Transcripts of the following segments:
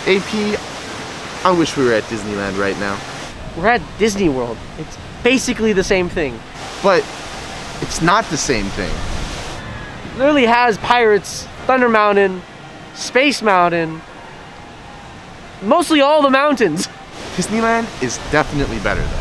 AP, I wish we were at Disneyland right now. We're at Disney World. It's basically the same thing. But it's not the same thing. It literally has Pirates, Thunder Mountain, Space Mountain, mostly all the mountains. Disneyland is definitely better though.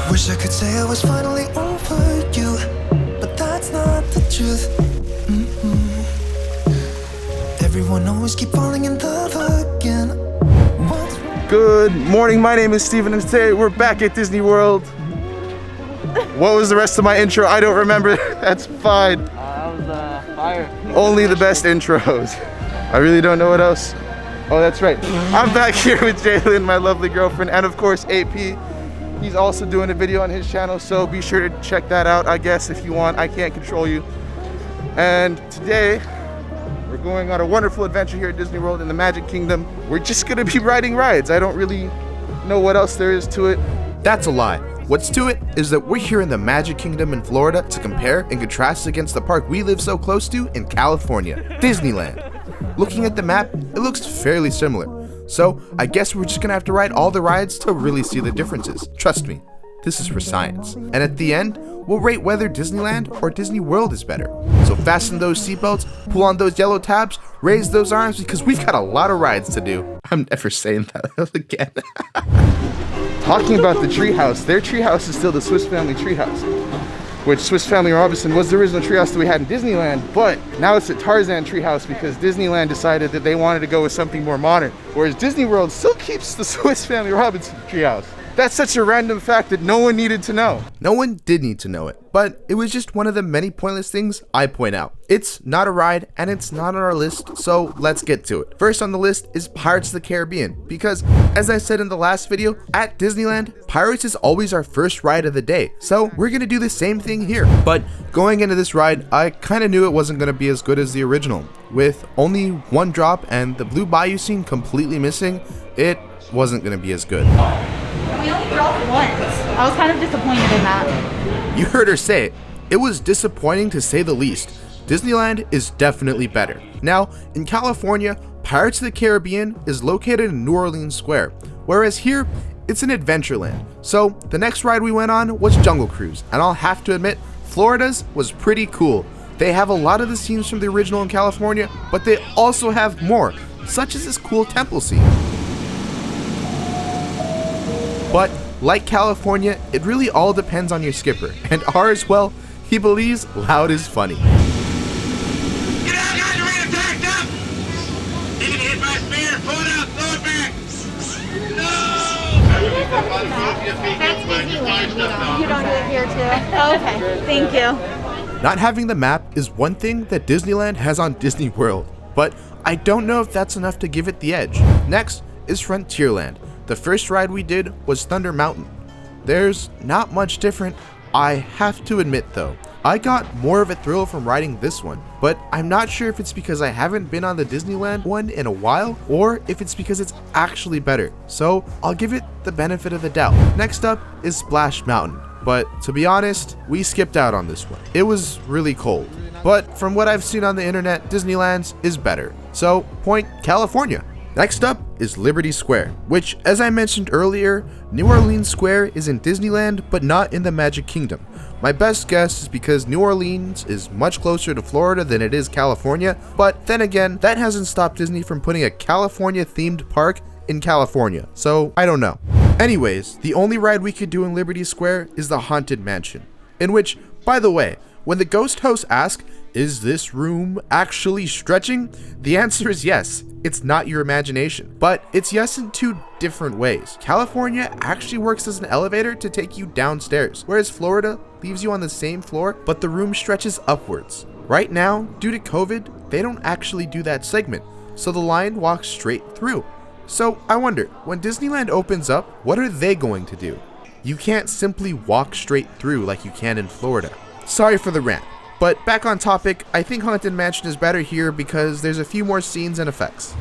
Wish I could say I was finally over you, but that's not the truth. Everyone always keep falling in love again. Good morning, my name is Steven and today we're back at Disney World. What was the rest of my intro? I don't remember. That's fine. That was fire. Only the best intros. I really don't know what else. Oh, that's right. I'm back here with Jalen, my lovely girlfriend, and of course AP. He's also doing a video on his channel, so be sure to check that out, I guess, if you want. I can't control you. And today, we're going on a wonderful adventure here at Disney World in the Magic Kingdom. We're just gonna be riding rides. I don't really know what else there is to it. That's a lie. What's to it is that we're here in the Magic Kingdom in Florida to compare and contrast against the park we live so close to in California, Disneyland. Looking at the map, it looks fairly similar. So I guess we're just gonna have to ride all the rides to really see the differences. Trust me, this is for science. And at the end, we'll rate whether Disneyland or Disney World is better. So fasten those seatbelts, pull on those yellow tabs, raise those arms because we've got a lot of rides to do. I'm never saying that again. Talking about the treehouse, their treehouse is still the Swiss Family treehouse, which Swiss Family Robinson was the original treehouse that we had in Disneyland, but now it's a Tarzan treehouse because Disneyland decided that they wanted to go with something more modern, whereas Disney World still keeps the Swiss Family Robinson treehouse. That's such a random fact that no one needed to know. No one did need to know it, but it was just one of the many pointless things I point out. It's not a ride and it's not on our list, so let's get to it. First on the list is Pirates of the Caribbean, because as I said in the last video, at Disneyland, Pirates is always our first ride of the day, so we're gonna do the same thing here. But going into this ride, I kinda knew it wasn't gonna be as good as the original. With only one drop and the Blue Bayou scene completely missing, it wasn't gonna be as good. We only dropped once. I was kind of disappointed in that. You heard her say it. It was disappointing to say the least. Disneyland is definitely better. Now, in California, Pirates of the Caribbean is located in New Orleans Square, whereas here, it's in Adventureland. So, the next ride we went on was Jungle Cruise, and I'll have to admit, Florida's was pretty cool. They have a lot of the scenes from the original in California, but they also have more, such as this cool temple scene. But like California, it really all depends on your skipper, and ours, well, he believes loud is funny. Get out, guys, we're getting backed up! You can hit my spear, pull it out, throw it back! No! You don't do it here too? Oh, okay, thank you. Not having the map is one thing that Disneyland has on Disney World, but I don't know if that's enough to give it the edge. Next is Frontierland. The first ride we did was Thunder Mountain. There's not much different, I have to admit though. I got more of a thrill from riding this one, but I'm not sure if it's because I haven't been on the Disneyland one in a while, or if it's because it's actually better. So I'll give it the benefit of the doubt. Next up is Splash Mountain, but to be honest, we skipped out on this one. It was really cold, but from what I've seen on the internet, Disneyland's is better. So point California. Next up is Liberty Square, which, as I mentioned earlier, New Orleans Square is in Disneyland, but not in the Magic Kingdom. My best guess is because New Orleans is much closer to Florida than it is California, but then again, that hasn't stopped Disney from putting a California-themed park in California, so I don't know. Anyways, the only ride we could do in Liberty Square is the Haunted Mansion, in which, by the way, when the ghost hosts ask, "Is this room actually stretching?" the answer is yes. It's not your imagination, but it's yes in two different ways. California actually works as an elevator to take you downstairs, whereas Florida leaves you on the same floor, but the room stretches upwards. Right now, due to COVID, they don't actually do that segment, so the line walks straight through. So I wonder, when Disneyland opens up, what are they going to do? You can't simply walk straight through like you can in Florida. Sorry for the rant. But back on topic, I think Haunted Mansion is better here because there's a few more scenes and effects.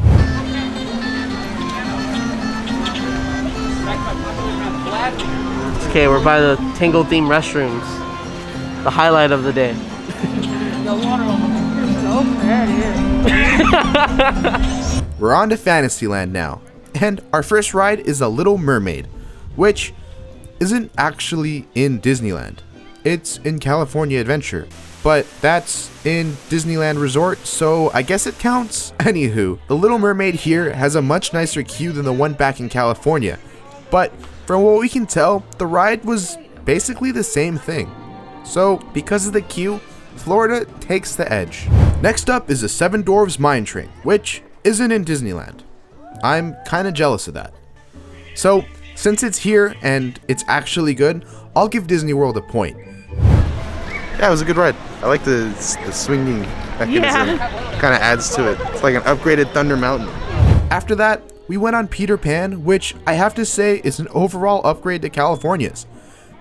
Okay, we're by the Tangle themed restrooms. The highlight of the day. We're on to Fantasyland now, and our first ride is a Little Mermaid, which isn't actually in Disneyland. It's in California Adventure, but that's in Disneyland Resort, so I guess it counts. Anywho, the Little Mermaid here has a much nicer queue than the one back in California, but from what we can tell, the ride was basically the same thing. So because of the queue, Florida takes the edge. Next up is the Seven Dwarfs Mine Train, which isn't in Disneyland. I'm kinda jealous of that. So since it's here and it's actually good, I'll give Disney World a point. Yeah, it was a good ride. I like the swinging mechanism. Kind of adds to it. It's like an upgraded Thunder Mountain. After that, we went on Peter Pan, which I have to say is an overall upgrade to California's.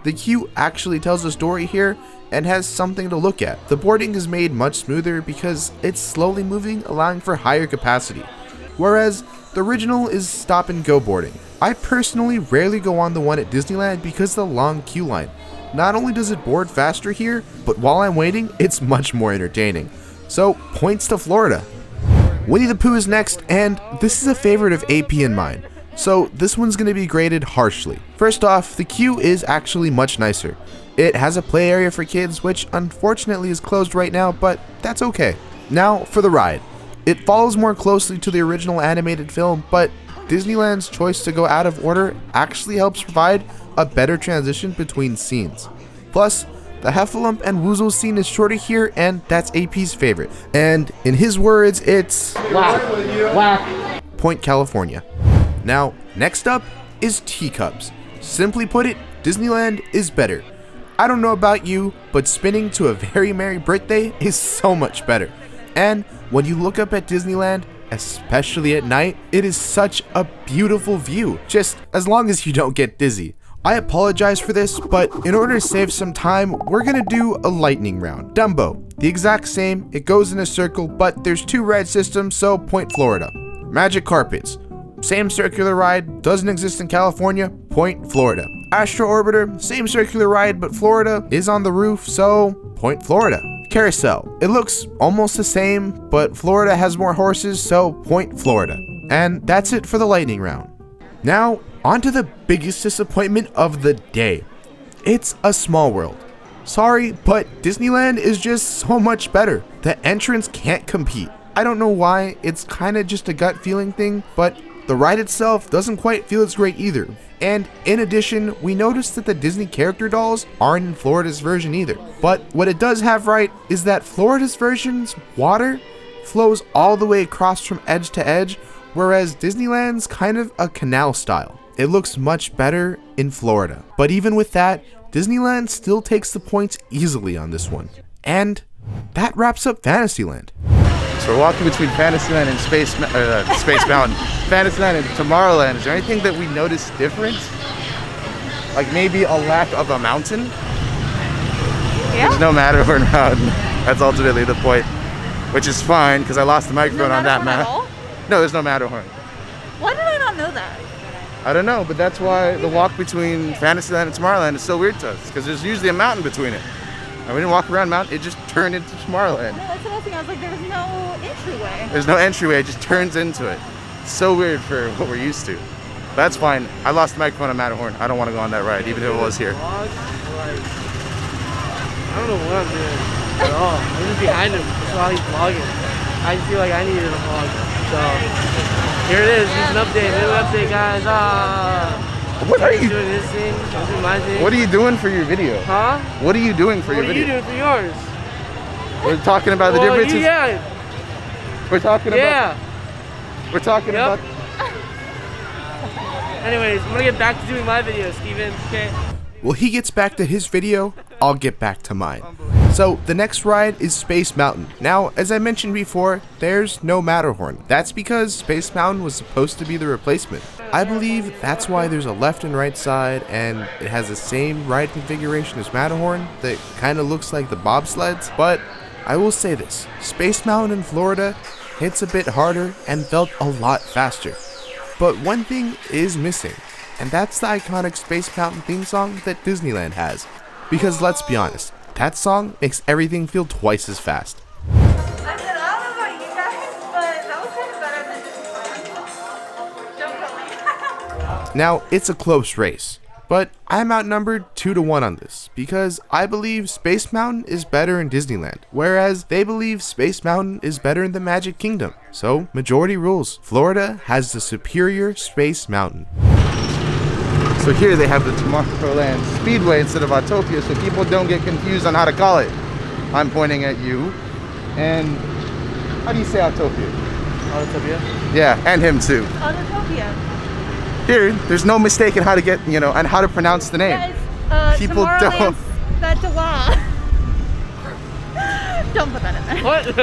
The queue actually tells a story here and has something to look at. The boarding is made much smoother because it's slowly moving, allowing for higher capacity, whereas the original is stop and go boarding. I personally rarely go on the one at Disneyland because of the long queue line. Not only does it board faster here, but while I'm waiting, it's much more entertaining. So points to Florida. Winnie the Pooh is next, and this is a favorite of AP and mine, so this one's going to be graded harshly. First off, the queue is actually much nicer. It has a play area for kids, which unfortunately is closed right now, but that's okay. Now for the ride. It follows more closely to the original animated film, but Disneyland's choice to go out of order actually helps provide a better transition between scenes. Plus, the Heffalump and Woozle scene is shorter here, and that's AP's favorite. And in his words, it's whack. Point California. Now, next up is teacups. Simply put it, Disneyland is better. I don't know about you, but spinning to a Very Merry Birthday is so much better. And when you look up at Disneyland, especially at night, it is such a beautiful view, just as long as you don't get dizzy. I apologize for this, but in order to save some time, we're gonna do a lightning round. Dumbo, the exact same, it goes in a circle, but there's two ride systems, so point Florida. Magic Carpets, same circular ride, doesn't exist in California, point Florida. Astro Orbiter, same circular ride, but Florida is on the roof, so point Florida. Carousel, it looks almost the same, but Florida has more horses, so point Florida. And that's it for the lightning round. Now, on to the biggest disappointment of the day. It's a Small World. Sorry, but Disneyland is just so much better. The entrance can't compete. I don't know why, it's kinda just a gut feeling thing, but the ride itself doesn't quite feel as great either. And in addition, we noticed that the Disney character dolls aren't in Florida's version either. But what it does have right is that Florida's version's water flows all the way across from edge to edge, whereas Disneyland's kind of a canal style. It looks much better in Florida. But even with that, Disneyland still takes the points easily on this one. And that wraps up Fantasyland. So we're walking between Fantasyland and Space Mountain. Fantasyland and Tomorrowland. Is there anything that we noticed different? Like maybe a lack of a mountain? Yeah. There's no Matterhorn mountain. That's ultimately the point. Which is fine, because I lost the microphone on that map. No, there's no Matterhorn. Why did I not know that? I don't know, but that's why the walk between Fantasyland and Tomorrowland is so weird to us, because there's usually a mountain between it. And we didn't walk around mountain, it just turned into Tomorrowland. No, that's another thing. I was like, there was no entryway. There's no entryway, it just turns into it. It's so weird for what we're used to. That's fine. I lost the microphone on Matterhorn. I don't want to go on that ride, even if it was here. I don't know what I'm doing at all. I'm just behind him while he's vlogging. I feel like I needed a vlog. So here it is. Here's an update. Little update, guys. What are you doing? His thing. I'm doing my thing. What are you doing for your video? Huh? What are you doing for your video? What are you doing for yours? We're talking about the differences. Yeah. We're talking about. We're talking about. Anyways, I'm gonna get back to doing my video, Steven. Okay. Well, he gets back to his video, I'll get back to mine. So the next ride is Space Mountain. Now, as I mentioned before, there's no Matterhorn. That's because Space Mountain was supposed to be the replacement. I believe that's why there's a left and right side, and it has the same ride configuration as Matterhorn that kind of looks like the bobsleds. But I will say this, Space Mountain in Florida hits a bit harder and felt a lot faster. But one thing is missing. and that's the iconic Space Mountain theme song that Disneyland has. Because let's be honest, that song makes everything feel twice as fast. I mean, I don't know about you guys, but that was kind of better than Disneyland. Don't kill me. Now, it's a close race, but I'm outnumbered 2-1 on this because I believe Space Mountain is better in Disneyland, whereas they believe Space Mountain is better in the Magic Kingdom. So, majority rules. Florida has the superior Space Mountain. So here they have the Tomorrowland Speedway instead of Autopia, so people don't get confused on how to call it. I'm pointing at you. And how do you say Autopia? Autopia? Yeah, and him too. Autotopia. Here, there's no mistake in how to get, and how to pronounce the name. People don't. That's a law. Don't put that in there. What?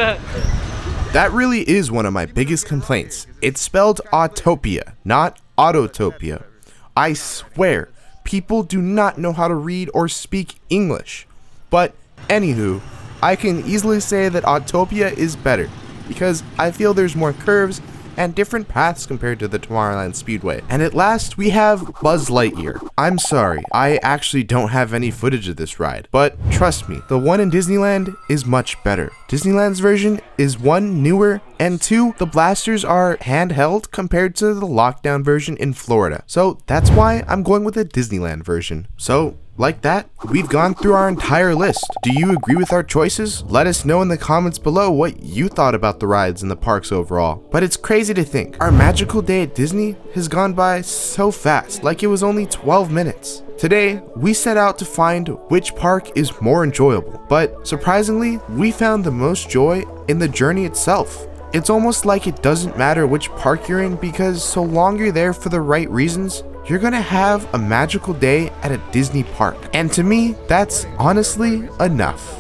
That really is one of my biggest complaints. It's spelled Autopia, not Autotopia. I swear, people do not know how to read or speak English. But anywho, I can easily say that Autopia is better because I feel there's more curves and different paths compared to the Tomorrowland Speedway. And at last, we have Buzz Lightyear. I'm sorry, I actually don't have any footage of this ride, but trust me, the one in Disneyland is much better. Disneyland's version is 1, newer, and 2, the blasters are handheld compared to the lockdown version in Florida. So that's why I'm going with the Disneyland version. So, like that, we've gone through our entire list. Do you agree with our choices? Let us know in the comments below what you thought about the rides in the parks overall. But it's crazy to think, our magical day at Disney has gone by so fast, like it was only 12 minutes. Today, we set out to find which park is more enjoyable, but surprisingly, we found the most joy in the journey itself. It's almost like it doesn't matter which park you're in because so long you're there for the right reasons, you're gonna have a magical day at a Disney park. And to me, that's honestly enough.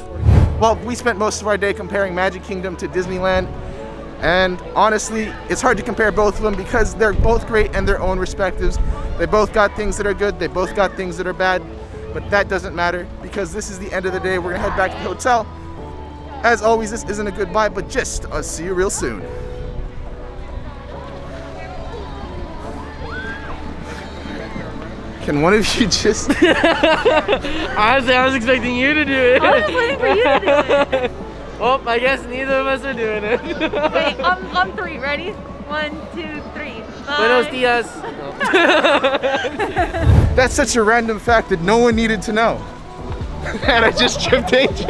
Well, we spent most of our day comparing Magic Kingdom to Disneyland, and honestly, it's hard to compare both of them because they're both great in their own respectives. They both got things that are good, they both got things that are bad, but that doesn't matter because this is the end of the day. We're gonna head back to the hotel. As always, this isn't a goodbye, but just I'll see you real soon. Can one of you just... Honestly, I was expecting you to do it. I was waiting for you to do it. Well, I guess neither of us are doing it. Wait, on 3. Ready? 1, 2, 3. Buenos dias. That's such a random fact that no one needed to know. And I just tripped AJ.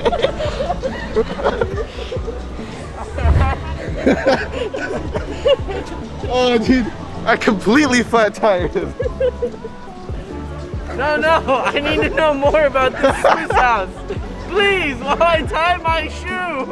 Oh, dude, I completely flat tired him. No, I need to know more about this Swiss house. Please, while I tie my shoe.